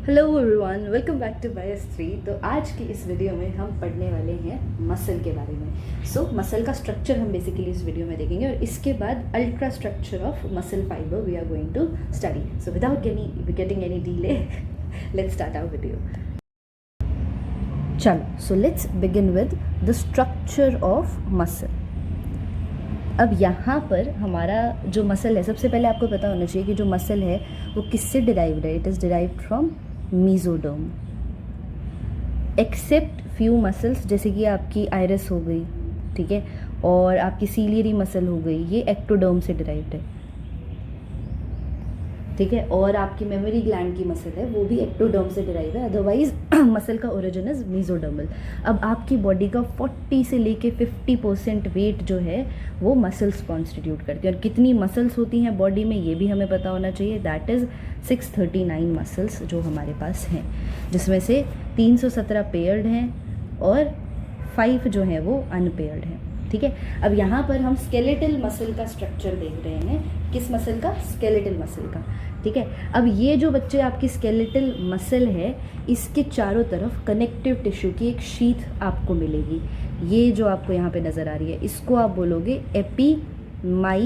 Hello everyone, welcome back to bias 3। तो आज की इस वीडियो में हम पढ़ने वाले हैं मसल के बारे में। मसल का स्ट्रक्चर हम बेसिकली इस वीडियो में देखेंगे और इसके बाद ultra structure of muscle fibre we are going to study. So without getting any delay, let's start our video. चलो, so let's begin with the structure of muscle. अब यहाँ पर हमारा जो मसल है, सबसे पहले आपको पता होना चाहिए कि जो मसल है वो किससे डिराइव्ड है। It is derived from mesoderm, except few muscles जैसे कि आपकी आयरस हो गई, ठीक है, और आपकी सीलियरी मसल हो गई, ये एक्टोडर्म से डिराइव्ड है, ठीक है, और आपकी मेमोरी ग्लैंड की मसल है वो भी एक्टोडर्म से डिराइव है। अदरवाइज मसल का ओरिजिन इज मीजोडर्मल। अब आपकी बॉडी का 40 से लेके 50% वेट जो है वो मसल्स कॉन्स्टिट्यूट करती है। और कितनी मसल्स होती हैं बॉडी में ये भी हमें पता होना चाहिए। दैट इज़ 639 मसल्स जो हमारे पास हैं, जिसमें से 317 पेयर्ड हैं और 5 जो हैं वो अनपेयर्ड हैं, ठीक है। अब यहाँ पर हम स्केलेटल मसल का स्ट्रक्चर देख रहे हैं। किस मसल का? स्केलेटल मसल का, ठीक है। अब ये जो बच्चे आपकी स्केलेटल मसल है, इसके चारों तरफ कनेक्टिव टिश्यू की एक शीथ आपको मिलेगी। ये जो आपको यहाँ पे नज़र आ रही है, इसको आप बोलोगे एपीमाइसियम।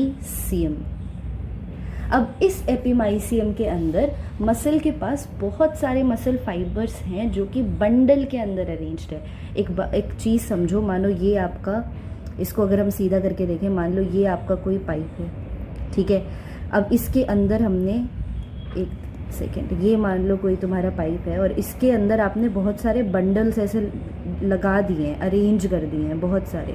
अब इस एपीमाइसियम के अंदर मसल के पास बहुत सारे मसल फाइबर्स हैं जो कि बंडल के अंदर अरेंज्ड है। एक चीज़ समझो, मानो ये आपका, इसको अगर हम सीधा करके देखें, मान लो ये आपका कोई पाइप है, ठीक है। अब इसके अंदर हमने, एक सेकेंड, ये मान लो कोई तुम्हारा पाइप है और इसके अंदर आपने बहुत सारे बंडल्स ऐसे लगा दिए हैं, अरेंज कर दिए हैं बहुत सारे,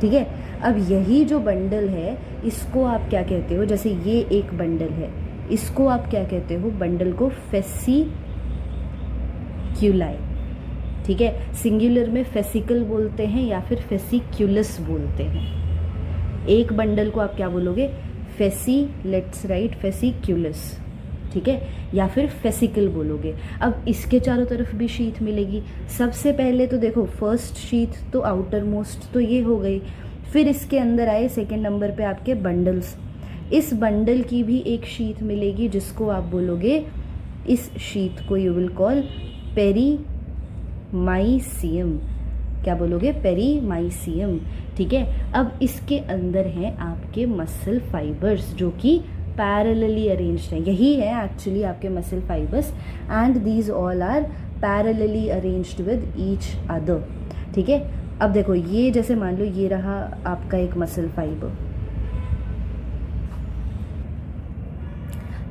ठीक है। अब यही जो बंडल है इसको आप क्या कहते हो? जैसे ये एक बंडल है, इसको आप क्या कहते हो? बंडल को फेसिक्यूलाई, ठीक है। सिंगुलर में फेसिकल बोलते हैं या फिर फेसिक्यूलस बोलते हैं। एक बंडल को आप क्या बोलोगे? लेट्स राइट फेसिक्यूलस, ठीक है, या फिर फेसिकल बोलोगे। अब इसके चारों तरफ भी शीथ मिलेगी। सबसे पहले तो देखो, फर्स्ट शीथ तो आउटर मोस्ट तो ये हो गई, फिर इसके अंदर आए सेकेंड नंबर पे आपके बंडल्स। इस बंडल की भी एक शीथ मिलेगी जिसको आप बोलोगे, इस शीथ को यू विल कॉल पेरीमाइसियम। क्या बोलोगे? पेरीमाइसियम, ठीक है। अब इसके अंदर हैं आपके मसल फाइबर्स जो कि पैरेलली अरेंज्ड हैं। यही है एक्चुअली आपके muscle fibres, and these all are parallelly arranged with each other, ठीक है। अब देखो, ये जैसे मान लो ये रहा आपका एक मसल फाइबर,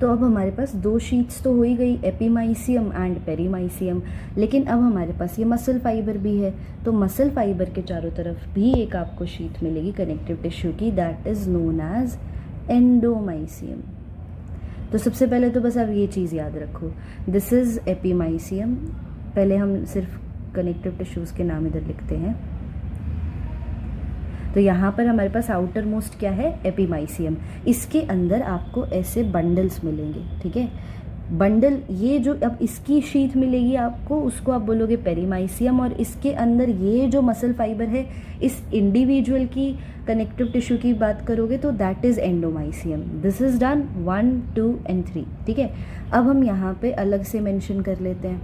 तो अब हमारे पास दो शीट्स तो हो ही गई, एपीमाइसियम एंड पेरीमाइसियम। लेकिन अब हमारे पास ये मसल फाइबर भी है, तो मसल फाइबर के चारों तरफ भी एक आपको शीट मिलेगी कनेक्टिव टिश्यू की, that is known as endomysium. तो सबसे पहले तो बस आप ये चीज़ याद रखो, दिस इज़ एपीमाइसियम। पहले हम सिर्फ कनेक्टिव टिश्यूज़ के नाम इधर लिखते हैं। तो यहाँ पर हमारे पास आउटर मोस्ट क्या है? एपीमाइसियम। इसके अंदर आपको ऐसे बंडल्स मिलेंगे, ठीक है। बंडल, ये जो अब इसकी शीट मिलेगी आपको, उसको आप बोलोगे पेरीमाइसियम। और इसके अंदर ये जो मसल फाइबर है, इस इंडिविजुअल की कनेक्टिव टिश्यू की बात करोगे तो that is endomysium. This is done 1, 2 and 3, ठीक है। अब हम यहाँ पे अलग से मेंशन कर लेते हैं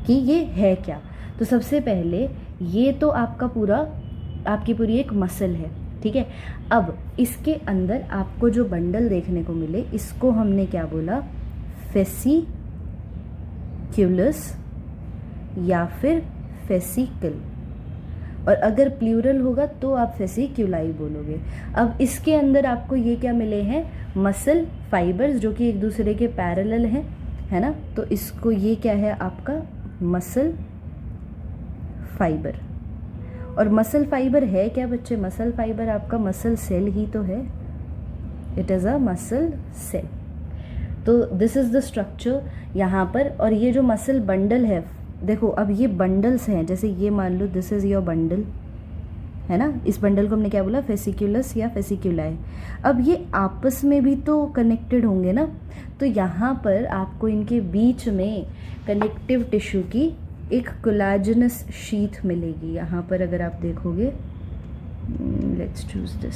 कि ये है क्या। तो सबसे पहले ये तो आपका पूरा, आपकी पूरी एक मसल है, ठीक है। अब इसके अंदर आपको जो बंडल देखने को मिले, इसको हमने क्या बोला? फेसिक्यूलस या फिर फेसिकल, और अगर प्लूरल होगा तो आप फेसिक्यूलाई बोलोगे। अब इसके अंदर आपको ये क्या मिले हैं? मसल फाइबर्स जो कि एक दूसरे के पैरेलल हैं, है ना। तो इसको, ये क्या है आपका? Muscle fibre. और मसल फाइबर है क्या बच्चे? मसल फाइबर आपका मसल सेल ही तो है, it is a muscle cell. तो दिस इज़ द स्ट्रक्चर यहाँ पर। और ये जो मसल बंडल है, देखो अब ये बंडल्स हैं, जैसे ये मान लो दिस इज़ योर बंडल, है ना। इस बंडल को हमने क्या बोला? फेसिक्यूलस या फेसिक्यूलाई। अब ये आपस में भी तो कनेक्टेड होंगे ना, तो यहाँ पर आपको इनके बीच में कनेक्टिव टिश्यू की एक कोलाजनस शीथ मिलेगी। यहाँ पर अगर आप देखोगे, लेट्स चूज दिस,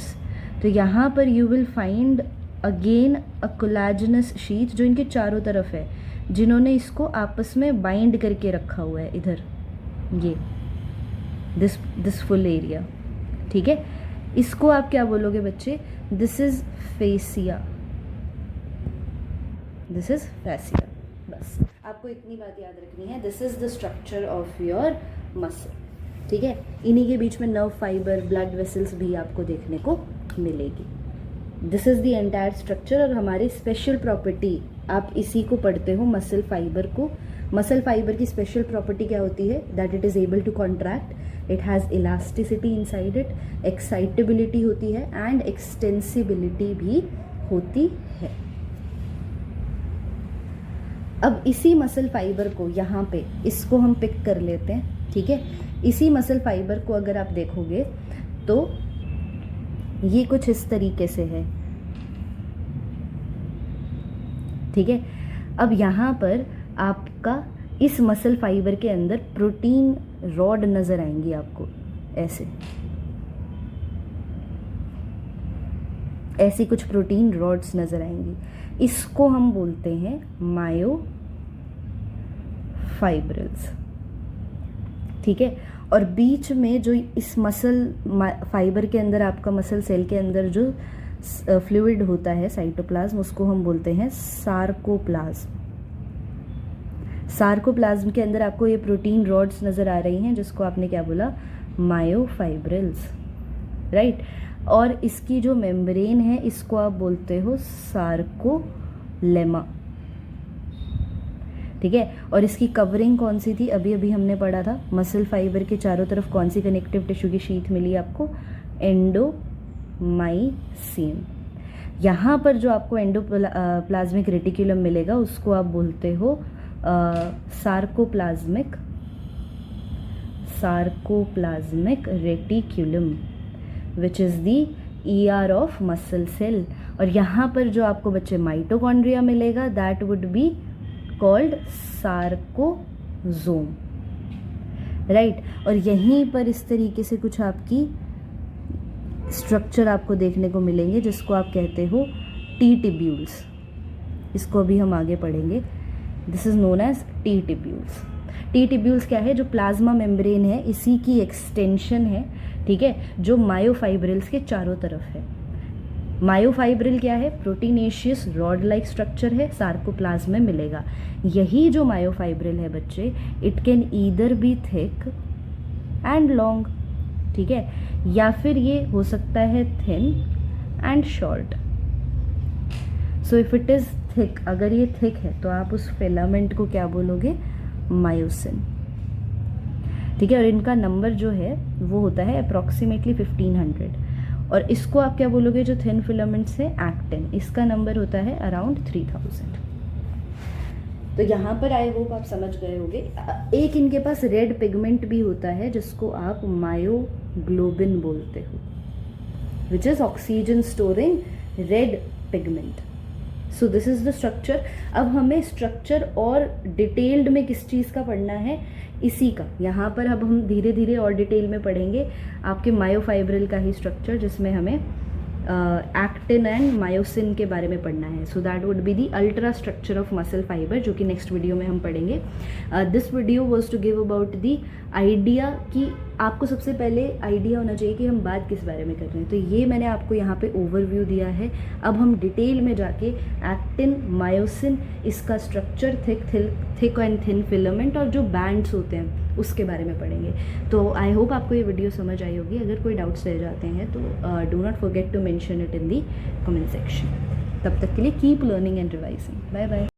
तो यहाँ पर you will find again a collagenous sheath जो इनके चारों तरफ है, जिन्होंने इसको आपस में बाइंड करके रखा हुआ है इधर, ये दिस फुल एरिया, ठीक है। इसको आप क्या बोलोगे बच्चे? This is fascia, this is fascia. बस आपको इतनी बात याद रखनी है, this is the structure of your muscle, ठीक है। इन्हीं के बीच में नर्व फाइबर, ब्लड वेसल्स भी आपको देखने को मिलेगी। This is the entire structure. और हमारी स्पेशल प्रॉपर्टी, आप इसी को पढ़ते हो, मसल फाइबर को। मसल फाइबर की स्पेशल प्रॉपर्टी क्या होती है? That it is able to contract, it has elasticity inside it, excitability होती है एंड एक्सटेंसिबिलिटी भी होती है। अब इसी मसल फाइबर को यहाँ पे, इसको हम पिक कर लेते हैं, ठीक है। इसी मसल फाइबर को अगर आप देखोगे तो ये कुछ इस तरीके से है, ठीक है। अब यहाँ पर आपका इस मसल फाइबर के अंदर प्रोटीन रॉड नजर आएंगी आपको, ऐसी कुछ प्रोटीन रॉड्स नजर आएंगी। इसको हम बोलते हैं मायोफाइब्रिल्स, ठीक है। और बीच में जो इस मसल फाइबर के अंदर, आपका मसल सेल के अंदर जो फ्लूइड होता है, साइटोप्लाज्म, उसको हम बोलते हैं सार्कोप्लाज्म। सार्कोप्लाज्म के अंदर आपको ये प्रोटीन रॉड्स नज़र आ रही हैं, जिसको आपने क्या बोला? Myofibrils, right. और इसकी जो मेम्ब्रेन है, इसको आप बोलते हो सार्कोलेमा, ठीक है। और इसकी कवरिंग कौन सी थी? अभी अभी हमने पढ़ा था, मसल फाइबर के चारों तरफ कौन सी कनेक्टिव टिश्यू की शीथ मिली आपको? एंडोमाइसिन। यहाँ पर जो आपको एंडोप्लाज्मिक रेटिकुलम मिलेगा, उसको आप बोलते हो sarcoplasmic reticulum, which is the ER of muscle cell. और यहाँ पर जो आपको बच्चे माइटोकॉन्ड्रिया मिलेगा, that would be called sarcosome, right. और यहीं पर इस तरीके से कुछ आपकी स्ट्रक्चर आपको देखने को मिलेंगे, जिसको आप कहते हो टी टिब्यूल्स। इसको अभी हम आगे पढ़ेंगे। This is known as T tubules. T tubules क्या है? जो प्लाज्मा मेम्ब्रेन है, इसी की एक्सटेंशन है, ठीक है, जो मायोफाइब्रिल्स के चारों तरफ है। मायोफाइब्रिल क्या है? प्रोटीनेशियस रॉड लाइक स्ट्रक्चर है, सार्कोप्लाज्म में मिलेगा। यही जो मायोफाइब्रिल है बच्चे, it can either be thick and long, ठीक है, या फिर ये हो सकता है thin and short. So if it is thick, अगर ये थिक है तो आप उस फिलामेंट को क्या बोलोगे? मायोसिन, ठीक है। और इनका नंबर जो है वो होता है अप्रॉक्सीमेटली 1500। और इसको आप क्या बोलोगे? जो थिन फिलामेंट्स है, एक्टिन, इसका नंबर होता है अराउंड 3000। तो यहाँ पर आई होप आप समझ गए होंगे। एक इनके पास रेड पिगमेंट भी होता है, जिसको आप मायोग्लोबिन बोलते हो, which is oxygen storing red pigment. So this is the structure. अब हमें स्ट्रक्चर और डिटेल्ड में किस चीज़ का पढ़ना है? इसी का। यहाँ पर अब हम धीरे धीरे और डिटेल में पढ़ेंगे आपके मायोफाइब्रिल का ही स्ट्रक्चर, जिसमें हमें एक्टिन एंड मायोसिन के बारे में पढ़ना है। So that would be the ultra structure of muscle fibre, जो कि नेक्स्ट वीडियो में हम पढ़ेंगे। This video was to give about the idea, कि आपको सबसे पहले आइडिया होना चाहिए कि हम बात किस बारे में कर रहे हैं। तो ये मैंने आपको यहाँ पे ओवरव्यू दिया है। अब हम डिटेल में जाके एक्टिन, मायोसिन, इसका structure, thick and thin filament, और जो बैंड्स होते हैं उसके बारे में पढ़ेंगे। तो आई होप आपको ये वीडियो समझ आई होगी। अगर कोई डाउट्स रह जाते हैं तो do not forget to mention it in the comment section. तब तक के लिए keep learning and revising. Bye bye.